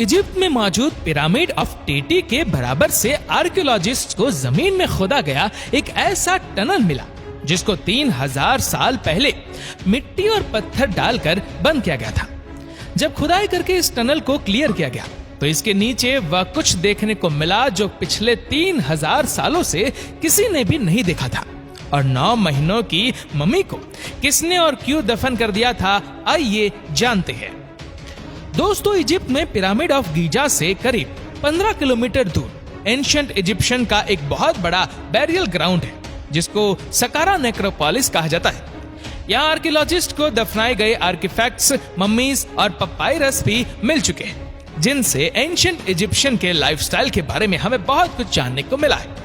Egypt में मौजूद pyramid of टेटी के बराबर से आर्कियोलॉजिस्ट को जमीन में खोदा गया एक ऐसा टनल मिला जिसको 3000 साल पहले मिट्टी और पत्थर डालकर बंद किया गया था। जब खुदाई करके इस टनल को क्लियर किया गया तो इसके नीचे वह कुछ देखने को मिला जो पिछले 3000 सालों से किसी ने भी नहीं देखा था। और 9 महीनों की मम्मी को किसने और क्यों दफन कर दिया था, आइए जानते हैं। दोस्तों, इजिप्ट में पिरामिड ऑफ गीजा से करीब 15 किलोमीटर दूर एंशिएंट इजिप्शियन का एक बहुत बड़ा बैरियल ग्राउंड है जिसको सकारा नेक्रोपोलिस कहा जाता है। यहाँ आर्कियोलॉजिस्ट को दफनाए गए आर्टिफैक्ट्स, मम्मीज और पपायरस भी मिल चुके हैं जिनसे एंशिएंट इजिप्शियन के लाइफस्टाइल के बारे में हमें बहुत कुछ जानने को मिला है।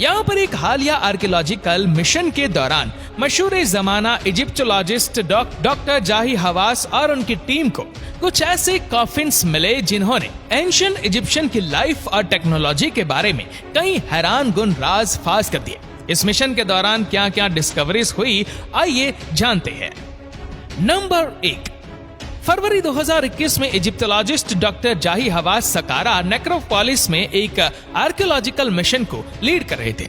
यहाँ पर एक हालिया आर्कियोलॉजिकल मिशन के दौरान मशहूर जमाना इजिप्टोलॉजिस्ट डॉक्टर जाही हवास और उनकी टीम को कुछ ऐसे कॉफिन्स मिले जिन्होंने एंशिएंट इजिप्शियन की लाइफ और टेक्नोलॉजी के बारे में कई हैरान गुन राज फाज कर दिए। इस मिशन के दौरान क्या क्या डिस्कवरीज हुई, आइए जानते हैं। नंबर 1, फरवरी 2021 में इजिप्टोलॉजिस्ट डॉक्टर जाही हवास सकारा नेक्रोपोलिस में एक आर्कियोलॉजिकल मिशन को लीड कर रहे थे।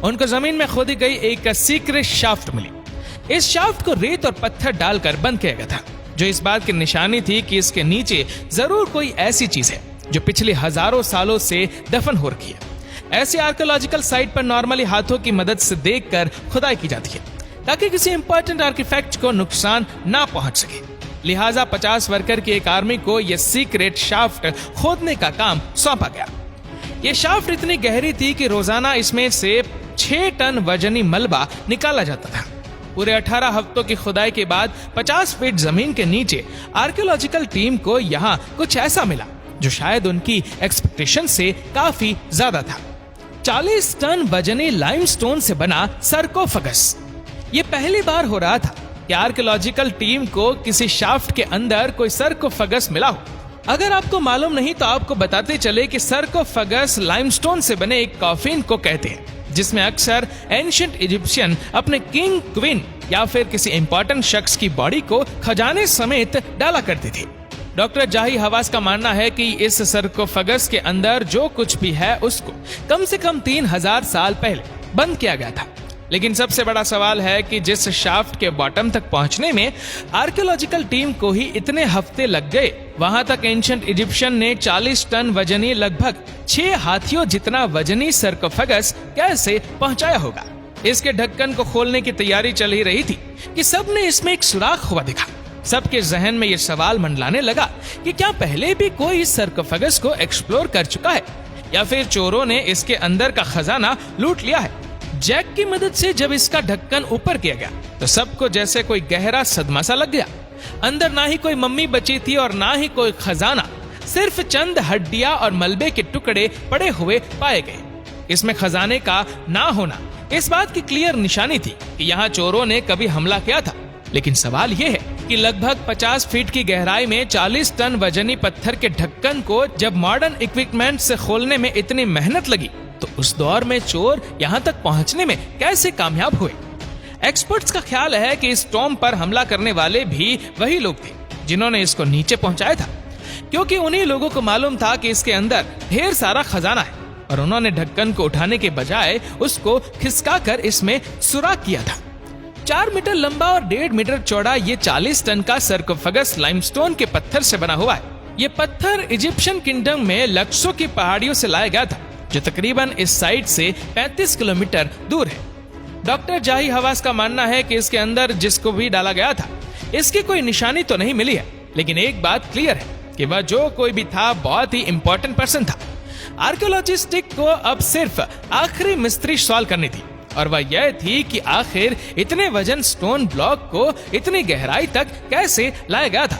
उनको जमीन में खोदी गई एक सीक्रेट शाफ्ट मिली। इस शाफ्ट को रेत और पत्थर डालकर बंद किया गया था, जो इस बात की निशानी थी कि इसके नीचे जरूर कोई ऐसी चीज है जो पिछले हजारों सालों से दफन हो रखी है। ऐसी आर्कियोलॉजिकल साइट पर नॉर्मली हाथों की मदद से देखकर खुदाई की जाती है ताकि किसी इंपॉर्टेंट आर्टिफैक्ट को नुकसान ना पहुंच सके। लिहाजा 50 वर्कर की एक आर्मी को यह सीक्रेट शाफ्ट खोदने का काम सौंपा गया। यह शाफ्ट इतनी गहरी थी कि रोजाना इसमें से 6 टन वजनी मलबा निकाला जाता था। पूरे 18 हफ्तों की खुदाई के बाद 50 फीट जमीन के नीचे आर्कियोलॉजिकल टीम को यहाँ कुछ ऐसा मिला जो शायद उनकी एक्सपेक्टेशन से काफी ज्यादा था। 40 टन वजनी लाइमस्टोन से बना सर्कोफगस। ये पहली बार हो रहा था कि आर्कियोलॉजिकल टीम को किसी शाफ्ट के अंदर कोई सर्कोफगस मिला हो। अगर आपको मालूम नहीं तो आपको बताते चले कि सर्कोफगस लाइमस्टोन से बने एक कॉफिन को कहते हैं जिसमें अक्सर एंशिएंट इजिप्शियन अपने किंग, क्वीन या फिर किसी इंपॉर्टेंट शख्स की बॉडी को खजाने समेत डाला करते थे। डॉक्टर जाही हवास का मानना है कि इस सर्कोफगस के अंदर जो कुछ भी है उसको कम से कम 3000 साल पहले बंद किया गया था। लेकिन सबसे बड़ा सवाल है कि जिस शाफ्ट के बॉटम तक पहुंचने में आर्कियोलॉजिकल टीम को ही इतने हफ्ते लग गए, वहां तक एंशिएंट इजिप्शियन ने 40 टन वजनी लगभग 6 हाथियों जितना वजनी सर्कोफगस कैसे पहुंचाया होगा। इसके ढक्कन को खोलने की तैयारी चल ही रही थी कि सबने इसमें एक सुराख हुआ दिखा। सबके जहन में ये सवाल मंडलाने लगा कि क्या पहले भी कोई इस सर्कोफगस को एक्सप्लोर कर चुका है या फिर चोरों ने इसके अंदर का खजाना लूट लिया है। जैक की मदद से जब इसका ढक्कन ऊपर किया गया तो सबको जैसे कोई गहरा सदमा सा लग गया। अंदर ना ही कोई मम्मी बची थी और ना ही कोई खजाना, सिर्फ चंद हड्डियां और मलबे के टुकड़े पड़े हुए पाए गए। इसमें खजाने का ना होना इस बात की क्लियर निशानी थी कि यहाँ चोरों ने कभी हमला किया था। लेकिन सवाल यह है कि लगभग 50 फीट की गहराई में 40 टन वजनी पत्थर के ढक्कन को जब मॉडर्न इक्विपमेंट से खोलने में इतनी मेहनत लगी तो उस दौर में चोर यहाँ तक पहुँचने में कैसे कामयाब हुए। एक्सपर्ट्स का ख्याल है कि इस टॉम पर हमला करने वाले भी वही लोग थे जिन्होंने इसको नीचे पहुंचाया था, क्योंकि उन्हीं लोगों को मालूम था कि इसके अंदर ढेर सारा खजाना है और उन्होंने ढक्कन को उठाने के बजाय उसको खिसकाकर इसमें सुराख किया था। 4 मीटर लंबा और 1.5 मीटर चौड़ा ये 40 टन का सर्कोफगस लाइमस्टोन के पत्थर से बना हुआ है। ये पत्थर इजिप्शियन किंगडम में लक्सो की पहाड़ियों से लाया गया था जो तकरीबन इस साइट से 35 किलोमीटर दूर है। डॉक्टर जाही हवास का मानना है कि इसके अंदर जिसको भी डाला गया था इसकी कोई निशानी तो नहीं मिली है, लेकिन एक बात क्लियर है कि वह जो कोई भी था बहुत ही इंपॉर्टेंट पर्सन था। आर्कियोलॉजिस्ट को अब सिर्फ आखिरी मिस्ट्री सॉल्व करनी थी और वह यह थी कि आखिर इतने वजन स्टोन ब्लॉक को इतनी गहराई तक कैसे लाया गया था।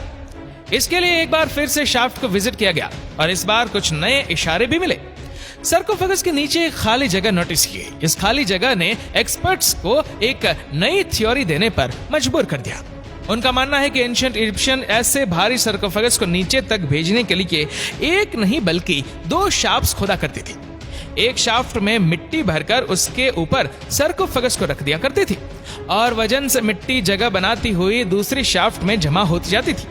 इसके लिए एक बार फिर से शाफ्ट को विजिट किया गया और इस बार कुछ नए इशारे भी मिले। सर्कोफगस के नीचे एक खाली जगह नोटिस की गई। इस खाली जगह ने एक्सपर्ट्स को एक नई थ्योरी देने पर मजबूर कर दिया। उनका मानना है कि एंशिएंट इजिप्शियन ऐसे भारी सर्कोफगस को नीचे तक भेजने के लिए एक नहीं बल्कि 2 शाफ्ट खोदा करती थी। एक शाफ्ट में मिट्टी भरकर उसके ऊपर सर्कोफगस को रख दिया करती थी और वजन से मिट्टी जगह बनाती हुई दूसरी शाफ्ट में जमा होती जाती थी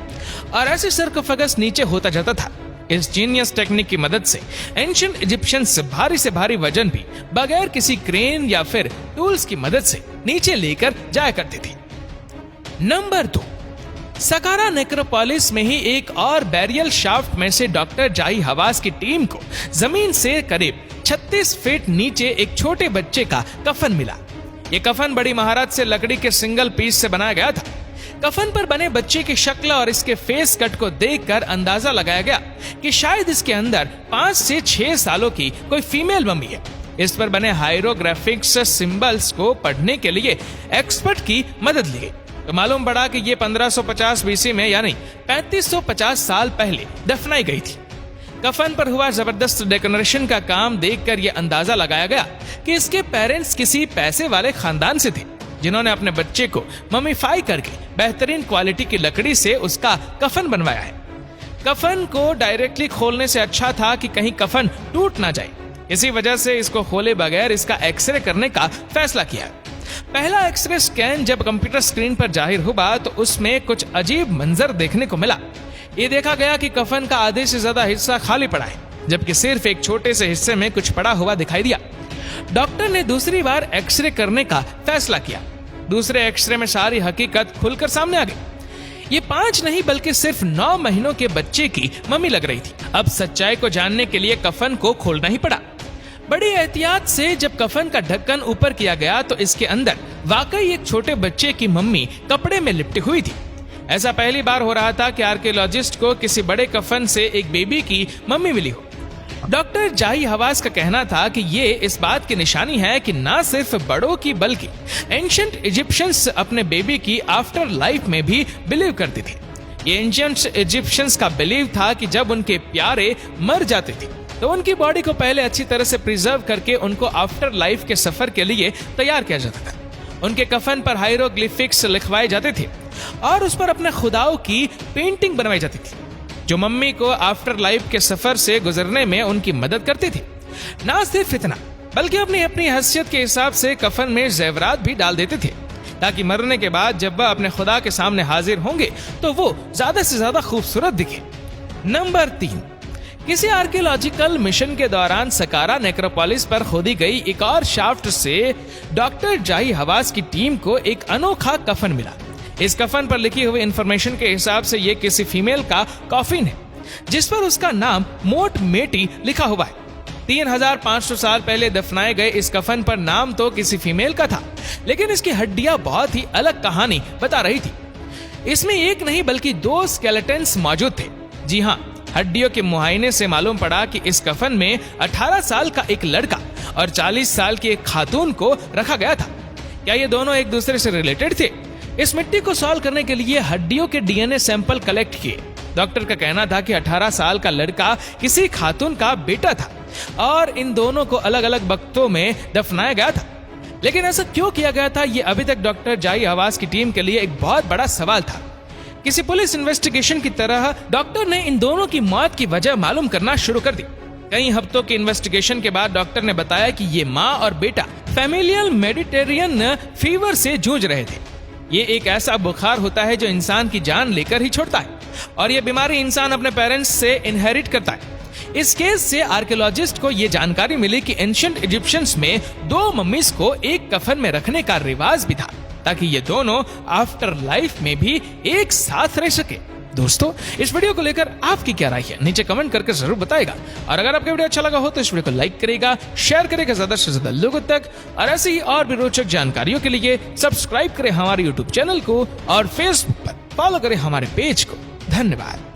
और ऐसे सर्कोफगस नीचे होता जाता था। इस जीनियस टेक्निक की मदद से एंशिएंट इजिप्शियंस भारी से भारी वजन भी बगैर किसी क्रेन या फिर टूल्स की मदद से नीचे लेकर जाया करते थे। नंबर 2, सकारा नेक्रोपोलिस में ही एक और बैरियल शाफ्ट में से डॉक्टर जाही हवास की टीम को जमीन से करीब 36 फीट नीचे एक छोटे बच्चे का कफन मिला। ये कफन बड़ी महारत से लकड़ी के सिंगल पीस से बनाया गया था। कफन पर बने बच्चे की शक्ल और इसके फेस कट को देखकर अंदाजा लगाया गया कि शायद इसके अंदर 5 से 6 सालों की कोई फीमेल मम्मी है। इस पर बने हायरोग्राफिक्स सिंबल्स को पढ़ने के लिए एक्सपर्ट की मदद ली गई तो मालूम पड़ा कि ये 1550 बीसी में यानी 3550 साल पहले दफनाई गई थी। कफन पर हुआ जबरदस्त डेकोरेशन का काम देखकर यह अंदाजा लगाया गया कि इसके पेरेंट्स किसी पैसे वाले खानदान से थे जिन्होंने अपने बच्चे को ममीफाई करके बेहतरीन क्वालिटी की लकड़ी से उसका कफन बनवाया है। कफन को डायरेक्टली खोलने से अच्छा था कि कहीं कफन टूट ना जाए। इसी वजह से इसको खोले बगैर इसका एक्सरे करने का फैसला किया। पहला एक्सरे स्कैन जब कंप्यूटर स्क्रीन पर जाहिर हुआ तो उसमें कुछ अजीब मंजर देखने को मिला। ये देखा गया कि कफन का आधे से ज्यादा हिस्सा खाली पड़ा है, जबकि सिर्फ एक छोटे से हिस्से में कुछ पड़ा हुआ दिखाई दिया। डॉक्टर ने दूसरी बार एक्सरे करने का फैसला किया। दूसरे एक्सरे में सारी हकीकत खुलकर सामने आ गई। ये 5 नहीं बल्कि सिर्फ 9 महीनों के बच्चे की मम्मी लग रही थी। अब सच्चाई को जानने के लिए कफन को खोलना ही पड़ा। बड़ी एहतियात से जब कफन का ढक्कन ऊपर किया गया तो इसके अंदर वाकई एक छोटे बच्चे की मम्मी कपड़े में लिपटी हुई थी। ऐसा पहली बार हो रहा था कि आर्कियोलॉजिस्ट को किसी बड़े कफन से एक बेबी की मम्मी मिली हो। डॉक्टर जाही हवास का कहना था कि ये इस बात की निशानी है कि ना सिर्फ बड़ों की बल्कि एंशिएंट इजिप्शियंस अपने बेबी की आफ्टर लाइफ में भी बिलीव करते थे। ये एंशिएंट इजिप्शियंस का बिलीव था कि जब उनके प्यारे मर जाते थे तो उनकी बॉडी को पहले अच्छी तरह से प्रिजर्व करके उनको आफ्टर लाइफ के सफर के लिए तैयार किया जाता था। उनके कफन पर हायरोग्लिफिक्स लिखवाए जाते थे और उस पर अपने खुदाओं की पेंटिंग बनवाई जाती थी जो मम्मी को आफ्टर लाइफ के सफर से गुजरने में उनकी मदद करती थी। ना सिर्फ इतना बल्कि अपनी अपनी हैसियत के हिसाब से कफन में जेवरात भी डाल देते थे ताकि मरने के बाद जब वह अपने खुदा के सामने हाजिर होंगे तो वो ज्यादा से ज्यादा खूबसूरत दिखे। नंबर 3, किसी आर्कियोलॉजिकल मिशन के दौरान सकारा नेक्रोपोलिस पर खोदी गई एक और शाफ्ट से डॉक्टर जाही हवास की टीम को एक अनोखा कफन मिला। इस कफन पर लिखी हुई इंफॉर्मेशन के हिसाब से यह किसी फीमेल का कॉफिन है जिस पर उसका नाम मोट मेटी लिखा हुआ है। 3500 साल पहले दफनाए गए इस कफन पर नाम तो किसी फीमेल का था, लेकिन इसकी हड्डियां बहुत ही अलग कहानी बता रही थी। इसमें एक नहीं बल्कि 2 स्केलेटन्स मौजूद थे। जी हाँ, हड्डियों के मुआयने से मालूम पड़ा कि इस कफन में 18 साल का एक लड़का और 40 साल की एक खातून को रखा गया था। क्या ये दोनों एक दूसरे से रिलेटेड थे? इस मिट्टी को सॉल्व करने के लिए हड्डियों के डीएनए सैंपल कलेक्ट किए। डॉक्टर का कहना था कि 18 साल का लड़का किसी खातून का बेटा था और इन दोनों को अलग अलग वक्तों में दफनाया गया था। लेकिन ऐसा क्यों किया गया था, ये अभी तक डॉक्टर जाही हवास की टीम के लिए एक बहुत बड़ा सवाल था। किसी पुलिस इन्वेस्टिगेशन की तरह डॉक्टर ने इन दोनों की मौत की वजह मालूम करना शुरू कर दी। कई हफ्तों की इन्वेस्टिगेशन के बाद डॉक्टर ने बताया कि ये माँ और बेटा फैमिलियल मेडिटेरियन फीवर से जूझ रहे थे। ये एक ऐसा बुखार होता है जो इंसान की जान लेकर ही छोड़ता है और ये बीमारी इंसान अपने पेरेंट्स से इनहेरिट करता है। इस केस से आर्कियोलॉजिस्ट को ये जानकारी मिली कि एंशिएंट इजिप्शियंस में 2 मम्मीज को एक कफन में रखने का रिवाज भी था ताकि ये दोनों आफ्टर लाइफ में भी एक साथ रह सके। दोस्तों, इस वीडियो को लेकर आपकी क्या राय है नीचे कमेंट करके जरूर बताएगा और अगर आपको वीडियो अच्छा लगा हो तो इस वीडियो को लाइक करेगा, शेयर करेगा ज्यादा से ज्यादा लोगों तक और ऐसी ही और भी रोचक जानकारियों के लिए सब्सक्राइब करें हमारे यूट्यूब चैनल को और फेसबुक पर फॉलो करें हमारे पेज को। धन्यवाद।